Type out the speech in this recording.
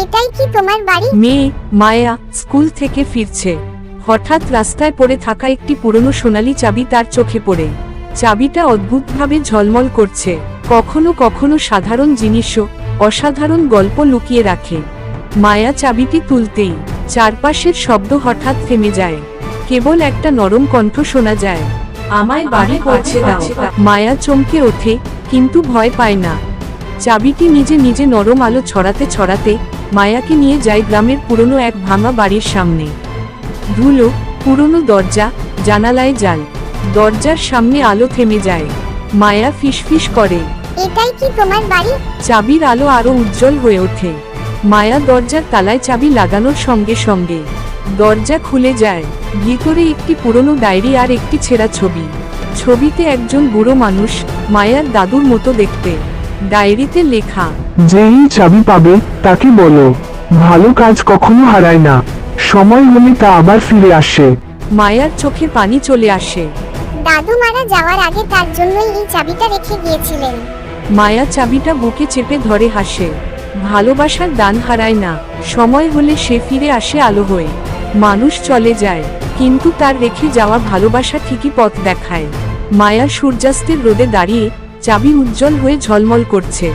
এটাই কি তোমার বাড়ি? মেয়ে মায়া স্কুল থেকে ফিরছে। হঠাৎ রাস্তায় পড়ে থাকা একটি পুরনো সোনালী চাবি তার চোখে পড়ে। চাবিটা অদ্ভুতভাবে ঝলমল করছে। কখনো কখনো সাধারণ জিনিসও অসাধারণ গল্প লুকিয়ে রাখে। মায়া চাবিটি তুলতেই চারপাশের শব্দ হঠাৎ থেমে যায়। কেবল একটা নরম কণ্ঠ শোনা যায়, আমায় বাড়ি পৌঁছে দাও। মায়া চমকে ওঠে, কিন্তু ভয় পায় না। চাবিটি নিজে নিজে নরম আলো ছড়াতে ছড়াতে মায়াকে নিয়ে যায় গ্রামের পুরনো এক ভাঙা বাড়ির সামনে। ধুলো, পুরনো দরজা, জানালায় জাল। দরজার সামনে আলো থেমে যায়। মায়া ফিসফিস করে, এটাই কি তোমার বাড়ি? চাবির আলো আরো উজ্জ্বল হয়ে ওঠে। মায়া দরজার তালায় চাবি লাগানোর সঙ্গে সঙ্গে দরজা খুলে যায়। ভিতরে একটি পুরনো ডায়েরি আর একটি ছেঁড়া ছবি। ছবিতে একজন বুড়ো মানুষ, মায়ার দাদুর মতো দেখতে। ডায়েরিতে লেখা, যেই চাবি পাবে তাকে বলো, ভালো কাজ কখনো হারায় না, সময় হলে তা আবার ফিরে আসে। মায়ার চোখে পানি চলে আসে। দাদু মারা যাওয়ার আগে তার জন্যই এই চাবিটা রেখে গিয়েছিলেন। মায়া চাবিটা বুকে চেপে ধরে হাসে। ভালোবাসার দান হারায় না, সময় হলে সে ফিরে আসে আলো হয়ে। মানুষ চলে যায়, কিন্তু তার রেখে যাওয়া ভালোবাসা ঠিকই পথ দেখায়। মায়া সূর্যাস্তের রোদে দাঁড়িয়ে চাবি উজ্জ্বল হয়ে ঝলমল করছে।